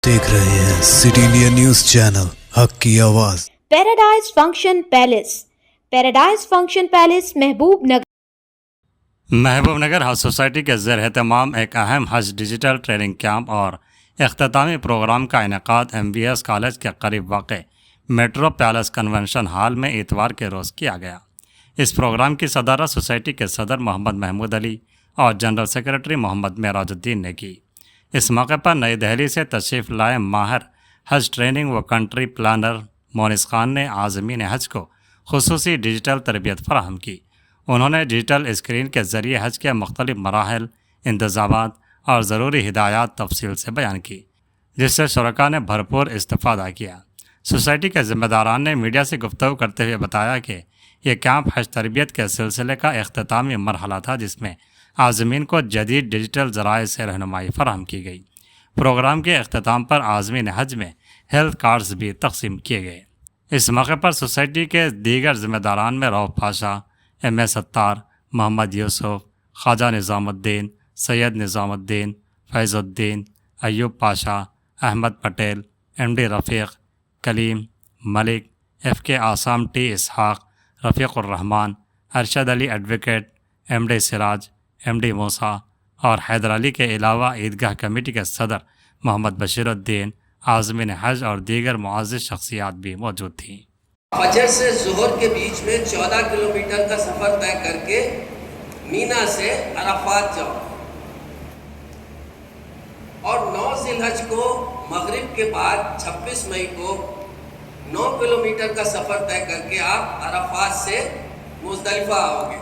देख रहे हैं सिटी इंडिया न्यूज चैनल हक की आवाज। पैराडाइज फंक्शन पैलेस महबूब नगर हज सोसाइटी के ज़ेर एहतमाम एक अहम हज डिजिटल ट्रेनिंग कैंप और अख्तामी प्रोग्राम का इनेकाद MVS कॉलेज के करीब वाक़ मेट्रो पैलेस कन्वेंशन हॉल में इतवार के रोज़ किया गया। इस प्रोग्राम की सदारत सोसाइटी के सदर मोहम्मद महमूद अली और जनरल सेक्रेटरी मोहम्मद मेराजुद्दीन ने की। इस मौके पर नई दिल्ली से तशरीफ़ लाए माहिर हज ट्रेनिंग व कंट्री प्लानर मोनिस खान ने आज़मीन हज को खुसूसी डिजिटल तरबियत फराहम की। उन्होंने डिजिटल स्क्रीन के ज़रिए हज के मुख्तलिफ मराहल, इंतज़ामात और ज़रूरी हिदायत तफसील से बयान की, जिससे शुरका ने भरपूर इस्तिफ़ादा किया। सोसाइटी के ज़िम्मेदारान ने मीडिया से गुफ्तगू करते हुए बताया कि यह कैंप हज तरबियत के सिलसिले का इख्तितामी मरहला था, जिसमें आज़मीन को जदीद डिजिटल ज़राए से रहनुमाई फराहम की गई। प्रोग्राम के अख्ताम पर आज़मीन हज में हेल्थ कार्ड्स भी तकसीम किए गए। इस मौके पर सोसाइटी के दीगर ज़िम्मेदारान में Rauf Pasha, M.A. Sattar, Mohammad Yusuf, Khwaja Nizamuddin, Syed Nizamuddin, Faizuddin, Ayub Pasha, Ahmed Patel, MD Rafiq, Kalim, Malik, FK Assam, T Ishaq, Rafiqurrahman, Arshad Ali advocate, MD Siraj, MD Musa और हैदर अली के अलावा ईदगाह कमेटी के सदर मोहम्मद बशीरुद्दीन, आज़मीन हज और दीगर मुअज़्ज़ज़ शख्सियात भी मौजूद थीं। फजर से ज़ोहर के बीच में 14 किलोमीटर का सफ़र तय करके मीना से अराफात जाओ और 9 ज़िलहज को मगरिब के बाद 26 मई को 9 किलोमीटर का सफ़र तय करके आप अराफात से मुज़दलिफ़ा आओगे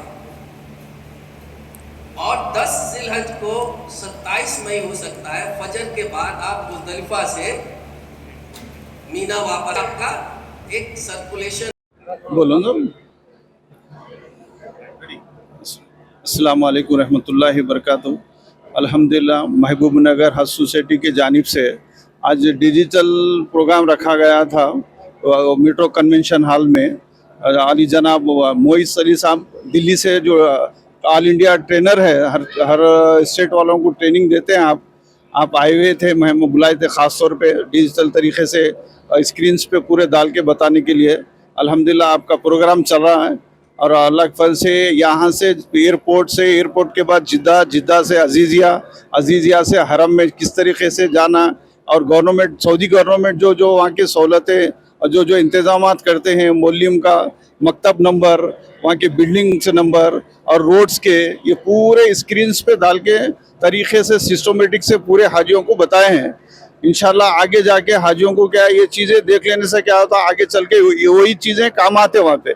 और 10 ज़िलहज को 27 मई हो सकता है फजर के बाद आप मुज़दलिफ़ा से मीना वापस आपका एक सर्कुलेशन। बोलो ना। अस्सलाम वालेकुम रहमतुल्लाहि वबरकातुहू। अल्हम्दुलिल्लाह महबूब नगर हज सोसाइटी की जानिब से आज डिजिटल प्रोग्राम रखा गया था मेट्रो कन्वेंशन हॉल में। अली जनाब मोइस अली साहब दिल्ली से जो ऑल इंडिया ट्रेनर है, हर स्टेट वालों को ट्रेनिंग देते हैं। आप आए हुए थे, मैं बुलाए थे ख़ास तौर पे डिजिटल तरीके से स्क्रीन्स पे पूरे डाल के बताने के लिए। अल्हम्दुलिल्लाह आपका प्रोग्राम चल रहा है और अल्लाह के फल से यहाँ से एयरपोर्ट के बाद जिद्दा से अजीज़िया से हरम में किस तरीके से जाना और गवर्नमेंट, सऊदी गवर्नमेंट जो वहाँ की सहूलतें और जो इंतज़ामात करते हैं, मोलियम का मकतब नंबर, वहाँ के बिल्डिंग्स नंबर और रोड्स के, ये पूरे स्क्रीन्स पे डाल के तरीके से सिस्टमेटिक से पूरे हाजियों को बताए हैं। इंशाल्लाह आगे जाके हाजियों को क्या ये चीज़ें देख लेने से क्या होता है, आगे चल के वही चीज़ें काम आते वहाँ पे।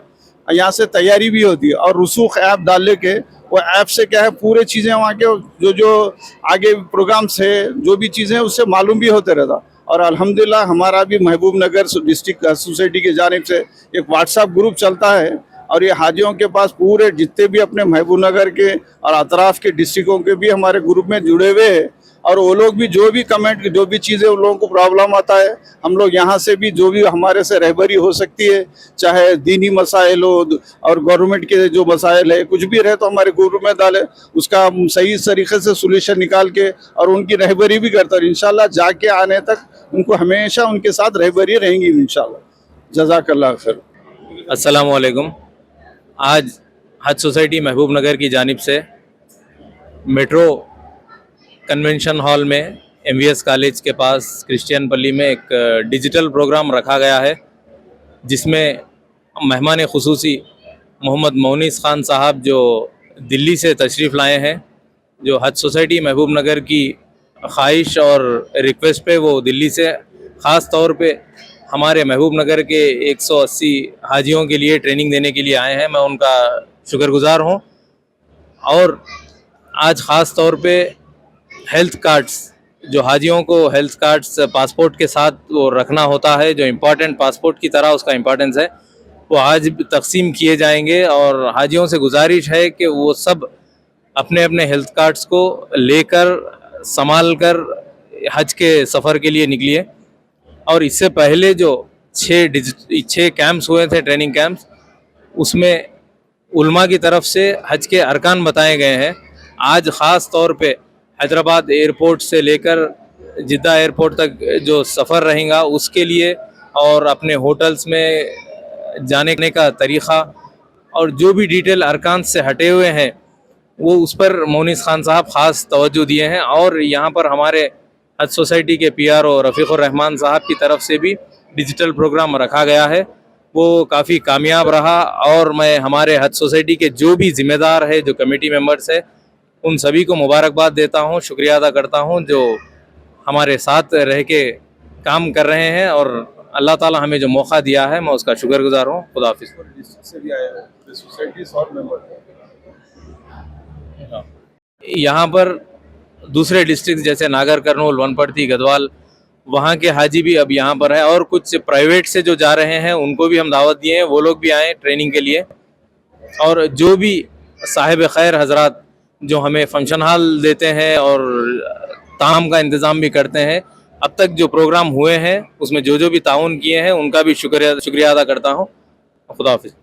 यहाँ से तैयारी भी होती है और रसूख ऐप डालने के, वो ऐप से क्या है पूरे चीज़ें वहाँ के जो आगे प्रोग्राम से जो भी चीज़ें उससे मालूम भी होते रहता। और अल्हम्दुलिल्लाह हमारा भी महबूब नगर डिस्ट्रिक्ट सोसाइटी की जानिब से एक व्हाट्सएप ग्रुप चलता है और ये हाजियों के पास पूरे जितने भी अपने महबूब नगर के और अतराफ़ के डिस्ट्रिक्टों के भी हमारे ग्रुप में जुड़े हुए हैं और वो लोग भी जो भी कमेंट, जो भी चीज़ें उन लोगों को प्रॉब्लम आता है, हम लोग यहाँ से भी जो भी हमारे से रहबरी हो सकती है, चाहे दीनी मसाइल हो और गवर्नमेंट के जो मसाइल है, कुछ भी रहे तो हमारे ग्रुप में डाले, उसका सही तरीके से सोल्यूशन निकाल के और उनकी रहबरी भी करता है। इंशाल्लाह जाके आने तक उनको हमेशा उनके साथ रहबरी रहेंगी इंशाल्लाह। जज़ाकल्लाह खैर। अस्सलाम वालेकुम। आज हज सोसाइटी महबूब नगर की जानिब से मेट्रो कन्वेंशन हॉल में MVS कॉलेज के पास क्रिश्चियन पल्ली में एक डिजिटल प्रोग्राम रखा गया है, जिसमें मेहमान खुसूसी मोहम्मद मोनिस खान साहब जो दिल्ली से तशरीफ़ लाए हैं, जो हज सोसाइटी महबूब नगर की ख्वाहिश और रिक्वेस्ट पे वो दिल्ली से ख़ास तौर पे हमारे महबूब नगर के 180 हाजियों के लिए ट्रेनिंग देने के लिए आए हैं। मैं उनका शुक्रगुज़ार हूँ। और आज ख़ास तौर पे हेल्थ कार्ड्स, जो हाजियों को हेल्थ कार्ड्स पासपोर्ट के साथ वो रखना होता है, जो इम्पॉर्टेंट पासपोर्ट की तरह उसका इम्पॉर्टेंस है, वो आज तकसीम किए जाएंगे। और हाजियों से गुजारिश है कि वो सब अपने अपने हेल्थ कार्ड्स को लेकर संभाल कर हज के सफ़र के लिए निकलिए। और इससे पहले जो 6 कैंप्स हुए थे, ट्रेनिंग कैंप्स, उसमें उलमा की तरफ से हज के अरकान बताए गए हैं। आज ख़ास तौर पे हैदराबाद एयरपोर्ट से लेकर جدہ ایئرپورٹ تک جو سفر رہے گا اس کے لیے اور اپنے ہوٹلز میں جانے کا طریقہ اور جو بھی ڈیٹیل ارکان سے ہٹے ہوئے ہیں وہ اس پر مونس خان صاحب خاص توجہ دیے ہیں. اور یہاں پر ہمارے حج سوسائٹی کے پی آر او رفیق الرحمان صاحب کی طرف سے بھی ڈیجیٹل پروگرام رکھا گیا ہے, وہ کافی کامیاب رہا. اور میں ہمارے حج سوسائٹی کے جو بھی ذمہ دار ہے, جو کمیٹی ممبرس ہے, ان سبھی کو مبارکباد دیتا ہوں, شکریہ ادا کرتا ہوں جو ہمارے ساتھ رہ کے کام کر رہے ہیں. اور اللہ تعالی ہمیں جو موقع دیا ہے میں اس کا شکر گزار ہوں. خدا حافظ. یہاں پر دوسرے ڈسٹرکٹ جیسے ناگر کرنول, ونپرتی, گدوال, وہاں کے حاجی بھی اب یہاں پر ہیں, اور کچھ پرائیویٹ سے جو جا رہے ہیں ان کو بھی ہم دعوت دیے ہیں, وہ لوگ بھی آئیں ٹریننگ کے لیے. اور جو بھی صاحب خیر حضرات جو ہمیں فنکشن ہال دیتے ہیں اور طعام کا انتظام بھی کرتے ہیں, اب تک جو پروگرام ہوئے ہیں اس میں جو بھی تعاون کیے ہیں ان کا بھی شکریہ ادا کرتا ہوں. خدا حافظ.